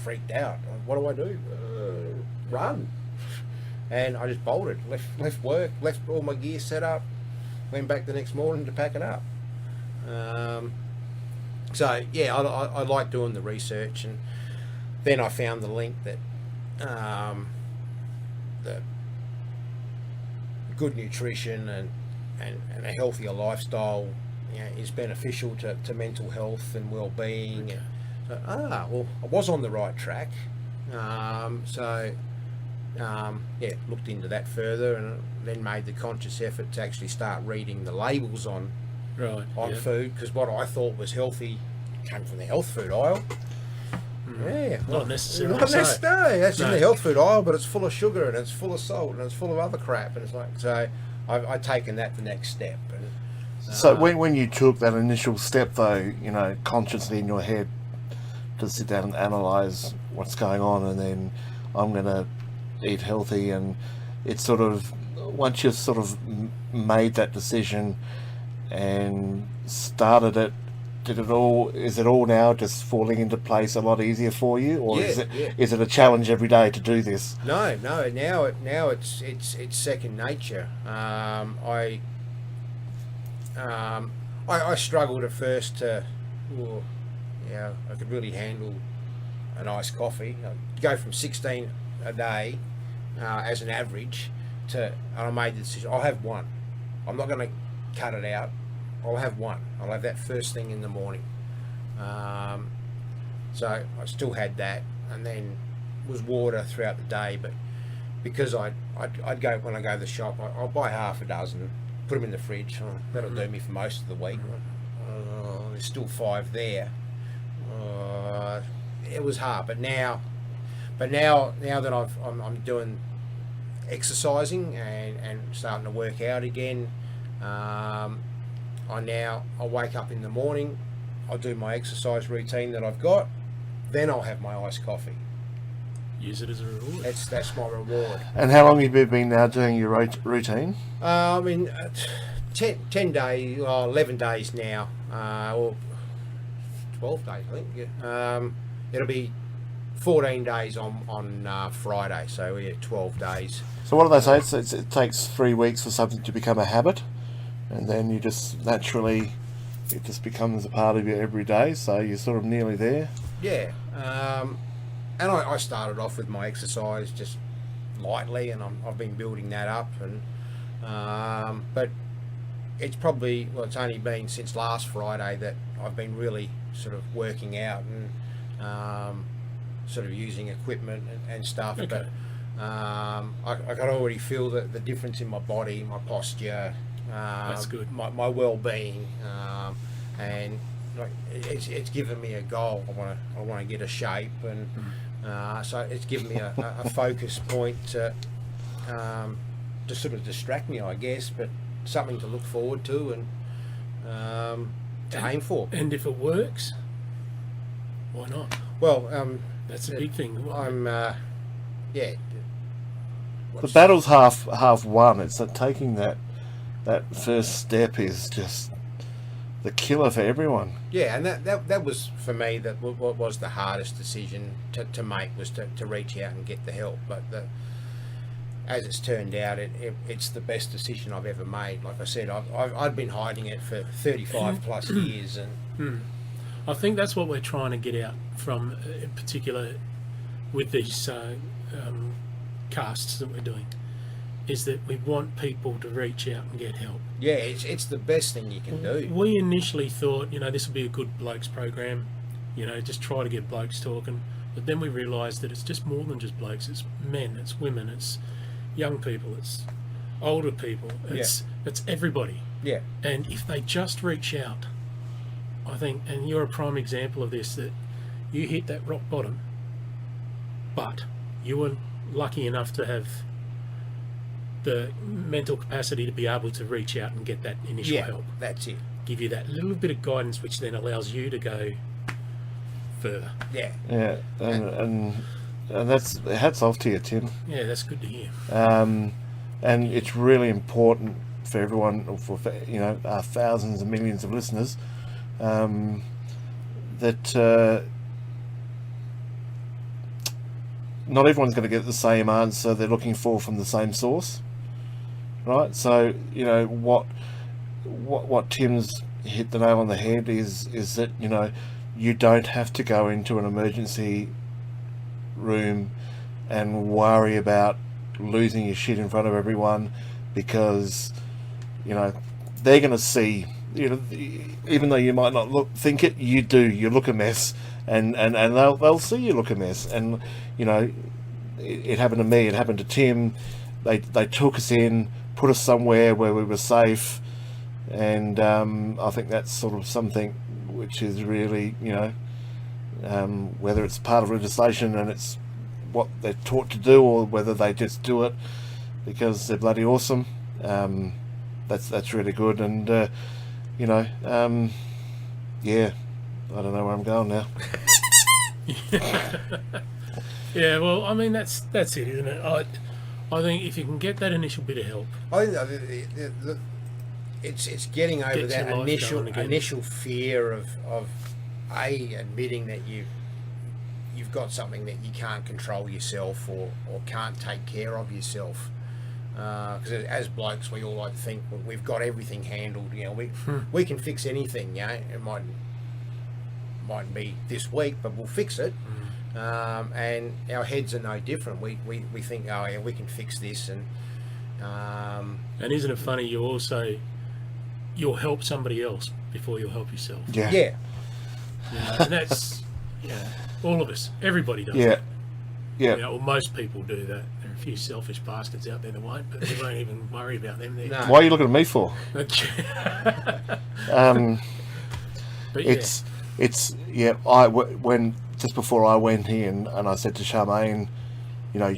freaked out. What do I do? Run. And I just bolted, left work, left all my gear set up, went back the next morning to pack it up. So yeah, I like doing the research, and then I found the link that the good nutrition and a healthier lifestyle, is beneficial to mental health and well-being. Okay. So, well, I was on the right track. Looked into that further, and then made the conscious effort to actually start reading the labels on food, because what I thought was healthy came from the health food aisle. Yeah, Not necessarily. Not so. necessarily. That's in No. the health food aisle, but it's full of sugar and it's full of salt and it's full of other crap, and it's like, so I've taken that the next step. And, So when you took that initial step, though, consciously in your head to sit down and analyse what's going on, and then I'm going to eat healthy, and it's sort of, once you've sort of made that decision and started it, is it all now just falling into place a lot easier for you, or Yeah, is it a challenge every day to do this? No. Now it's second nature. I struggled at first to, I could really handle an iced coffee. I'd go from 16 a day as an average and I made the decision, I'll have one. I'm not going to cut it out. I'll have one. I'll have that first thing in the morning. So I still had that, and then was water throughout the day. But because I'd go, when I go to the shop, I'll buy half a dozen, put them in the fridge. That'll do me for most of the week. There's still 5 there. It was hard, but now that I'm doing exercising and starting to work out again, I wake up in the morning, I'll do my exercise routine that I've got, then I'll have my iced coffee. Use it as a reward. That's my reward. And how long have you been now doing your routine? 10 days, 11 days now, or 12 days, I think. Yeah. It'll be 14 days on Friday, so yeah, 12 days. So what do they say? It takes 3 weeks for something to become a habit, and then you just naturally, it just becomes a part of your everyday, so you're sort of nearly there. Yeah, and I started off with my exercise just lightly, and I've been building that up, and but it's only been since last Friday that I've been really sort of working out and sort of using equipment and stuff. Okay. But I can already feel the difference in my body, my posture. That's good. My well-being, and like it's given me a goal. I want to get a shape, and so it's given me a focus point to sort of distract me, I guess, but something to look forward to and to aim for. And if it works, why not? Well, That's a big thing. I'm The battle's half won. It's that taking that first step is just the killer for everyone. Yeah, and that was for me what was the hardest decision to make, was to reach out and get the help. But as it's turned out, it's the best decision I've ever made. Like I said, I've been hiding it for 35 plus years, and I think that's what we're trying to get out from, in particular, with these casts that we're doing, is that we want people to reach out and get help. yeah, it's the best thing you can do. We initially thought, this will be a good blokes program, just try to get blokes talking. But then we realised that it's just more than just blokes. It's men, it's women, it's young people, it's older people, it's everybody. Yeah, And if they just reach out, I think, and you're a prime example of this, that you hit that rock bottom, but you were lucky enough to have the mental capacity to be able to reach out and get that initial help. That's it. Give you that little bit of guidance, which then allows you to go further. Yeah, Yeah, and that's, hats off to you, Tim. Yeah, that's good to hear. And it's really important for everyone, for our thousands and millions of listeners, that not everyone's going to get the same answer they're looking for from the same source, right? So what Tim's hit the nail on the head is that you don't have to go into an emergency room and worry about losing your shit in front of everyone, because they're going to see, even though you might not think it, you look a mess, and they'll see you look a mess. And it happened to me, it happened to Tim. They took us in, put us somewhere where we were safe, and I think that's sort of something which is really, whether it's part of legislation and it's what they're taught to do, or whether they just do it because they're bloody awesome. That's really good. And yeah, I don't know where I'm going now. Yeah, well, I mean, that's it, isn't it? I think if you can get that initial bit of help, I think it's getting over Gets that your life going again. initial fear of admitting that you've got something that you can't control yourself, or can't take care of yourself. Because as blokes, we all like to think we've got everything handled. We can fix anything. It mightn't be this week, but we'll fix it. And our heads are no different. We think, oh yeah, we can fix this. And isn't it funny? You'll help somebody else before you'll help yourself. Yeah. And that's all of us. Everybody does. Yeah. that. Well, most people do that. There are a few selfish bastards out there that won't, but we won't even worry about them. No. Why are you looking at me for? But When just before I went in, and I said to Charmaine,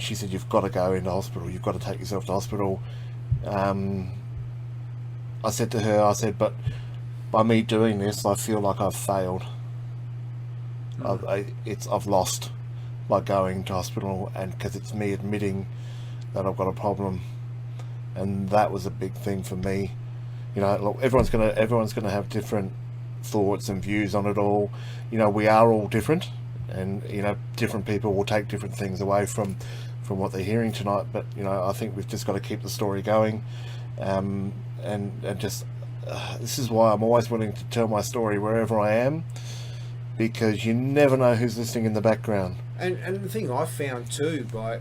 she said, you've got to go into hospital, you've got to take yourself to hospital. I said to her, but by me doing this, I feel like I've failed. I've lost by going to hospital, and because it's me admitting that I've got a problem, and that was a big thing for me. Look, everyone's gonna have different thoughts and views on it all. We are all different, and different people will take different things away from what they're hearing tonight. But I think we've just got to keep the story going, and just this is why I'm always willing to tell my story wherever I am, because you never know who's listening in the background. And the thing I found too, by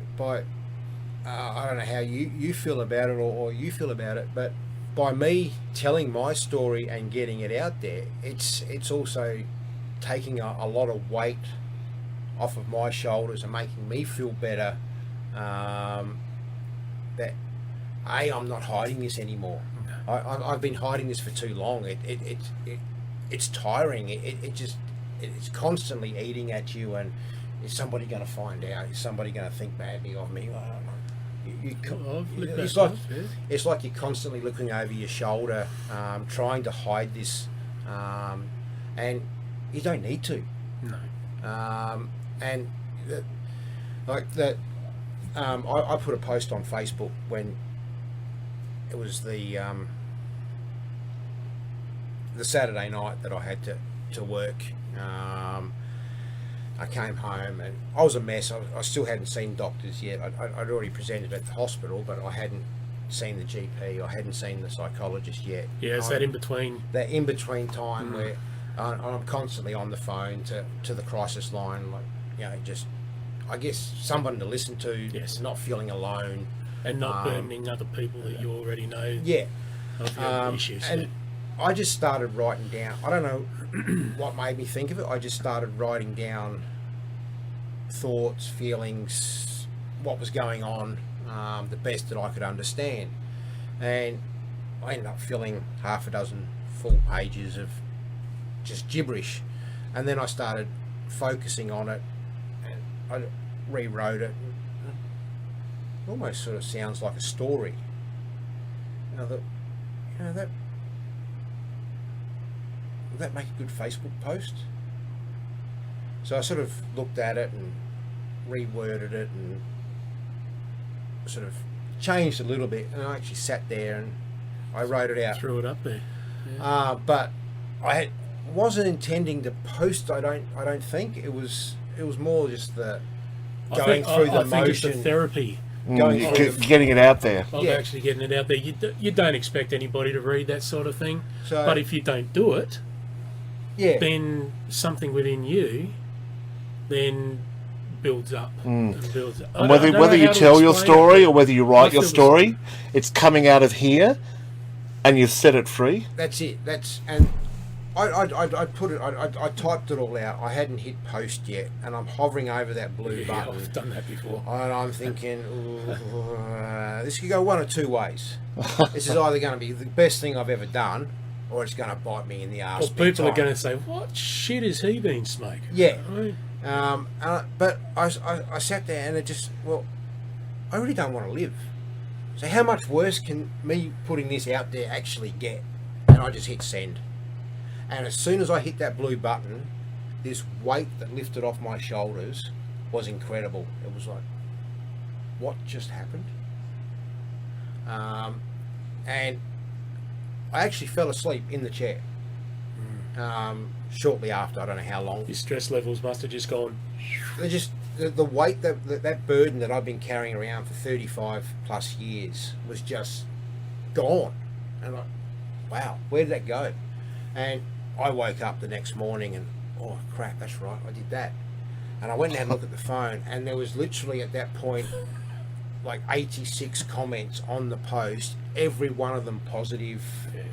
I don't know how you feel about it, or you feel about it, but by me telling my story and getting it out there, it's also taking a lot of weight off of my shoulders and making me feel better, that I'm not hiding this anymore. I've been hiding this for too long. It's tiring. It's constantly eating at you, and is somebody going to find out? Is somebody going to think badly of me? I don't know. It's like you're constantly looking over your shoulder, trying to hide this, and you don't need to. no. And I put a post on Facebook when it was the Saturday night that I had to work. I came home and I was a mess. I still hadn't seen doctors yet. I'd already presented at the hospital, but I hadn't seen the GP. I hadn't seen the psychologist yet. Yeah, it's that in between. That in between time where I'm constantly on the phone to the crisis line, just I guess someone to listen to. Yes. Not feeling alone And not burdening other people that you already know Yeah. of your issues. And I just started writing down. I don't know what made me think of it. I just started writing down thoughts, feelings, what was going on, the best that I could understand. And I ended up filling half a dozen full pages of just gibberish. And then I started focusing on it, and I rewrote it. It almost sort of sounds like a story. Would that make a good Facebook post? So I sort of looked at it and reworded it and sort of changed a little bit, and I actually sat there and I wrote it out. Threw it up there. Yeah. But I wasn't intending to post. I don't think it was more just the going through the I think it's the motion. therapy Going Mm, through the, getting it out there. of Yeah. actually getting it out there. You don't expect anybody to read that sort of thing, So- but if you don't do it, yeah, then something within you then builds up and builds up. And whether you tell your story or whether you write your feel the story, it's coming out of here, and you've set it free. that's it. And I put it. I typed it all out. I hadn't hit post yet, and I'm hovering over that blue Yeah, button. I've done that before. And I'm thinking, this could go one or two ways. This is either going to be the best thing I've ever done, or it's going to bite me in the arse. Well, big people are time. going to say, "What shit has he been smoking?" Yeah. Right? But I sat there and it just, well, I really don't want to live. So how much worse can me putting this out there actually get? And I just hit send. And as soon as I hit that blue button, this weight that lifted off my shoulders was incredible. It was like, what just happened? And I actually fell asleep in the chair. Shortly after, I don't know how long. Your stress levels must have just gone. They just the weight that burden that I've been carrying around for 35 plus years was just gone, and wow, where did that go? And I woke up the next morning and oh crap, that's right, I did that. And I went and had a look at the phone, and there was literally at that point like 86 comments on the post, every one of them positive.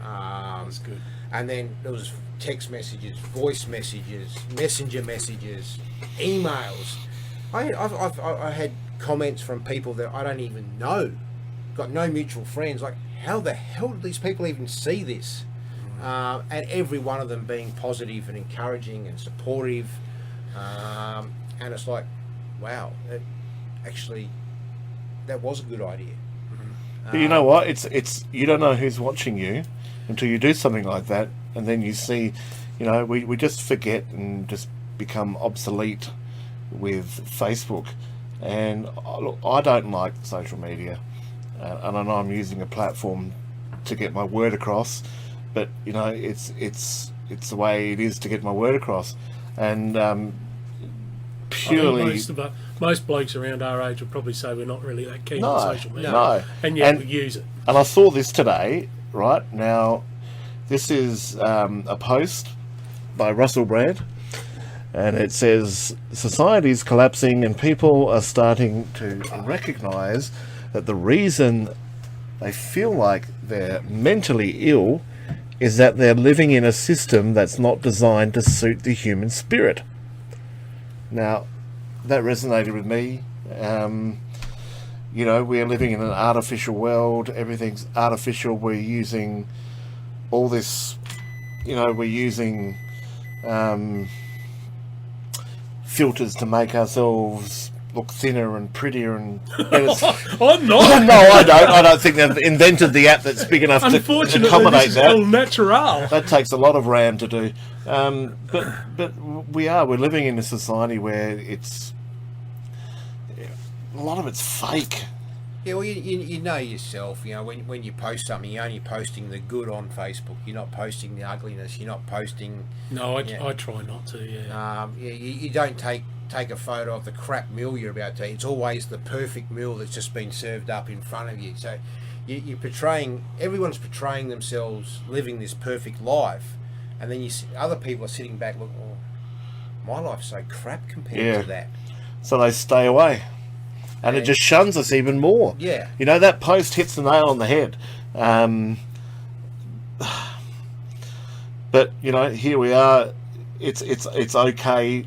That's good. And then there was text messages, voice messages, messenger messages, emails. I had comments from people that I don't even know, got no mutual friends. Like, how the hell did these people even see this? And every one of them being positive and encouraging and supportive. And it's like, wow, that was a good idea. But you know what? It's you don't know who's watching you until you do something like that, and then you see, you know, we just forget and just become obsolete with Facebook. And look, I don't like social media, and I know I'm using a platform to get my word across, but you know, it's the way it is to get my word across, and purely. I think most blokes around our age would probably say we're not really that keen No, on social media. no. And yet And- we use it. And I saw this today, right? Now, this is a post by Russell Brand, and it says, society is collapsing and people are starting to recognise that the reason they feel like they're mentally ill is that they're living in a system that's not designed to suit the human spirit. Now, that resonated with me. You know, we're living in an artificial world. Everything's artificial. We're using all this, you know, we're using filters to make ourselves look thinner and prettier and better. I'm not. No, I don't. I don't think they've invented the app that's big enough to Unfortunately, accommodate this is that. all natural. That takes a lot of RAM to do. But we're living in a society where it's a lot of it's fake. Yeah, well, you know yourself. You know, when you post something, you're only posting the good on Facebook. You're not posting the ugliness. You're not posting. No, Yeah. I try not to. Yeah. You don't take a photo of the crap meal you're about to eat. It's always the perfect meal that's just been served up in front of you. So you're portraying. Everyone's portraying themselves living this perfect life, and then you see other people are sitting back, look, oh, my life's so crap compared Yeah. to that. So they stay away. And it Yeah. just shuns us even more. Yeah. You know, that post hits the nail on the head. But, you know, here we are. It's okay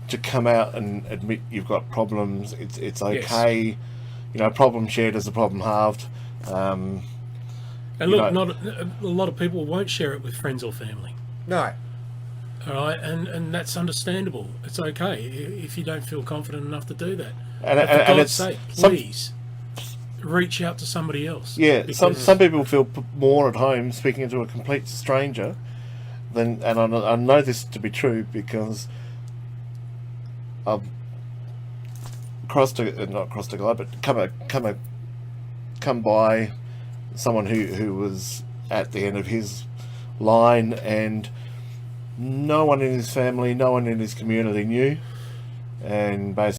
to come out and admit you've got problems. It's okay. You know, problem shared is a problem halved. And you look, know- not a lot of people won't share it with friends or family. No. All right, and that's understandable. It's okay if you don't feel confident enough to do that. And, But for and God's it's sake, some- please reach out to somebody else. Yeah, because some people feel more at home speaking to a complete stranger than, and I know this to be true because I've not crossed the globe, but come by someone who was at the end of his line, and no one in his family, no one in his community knew, and basically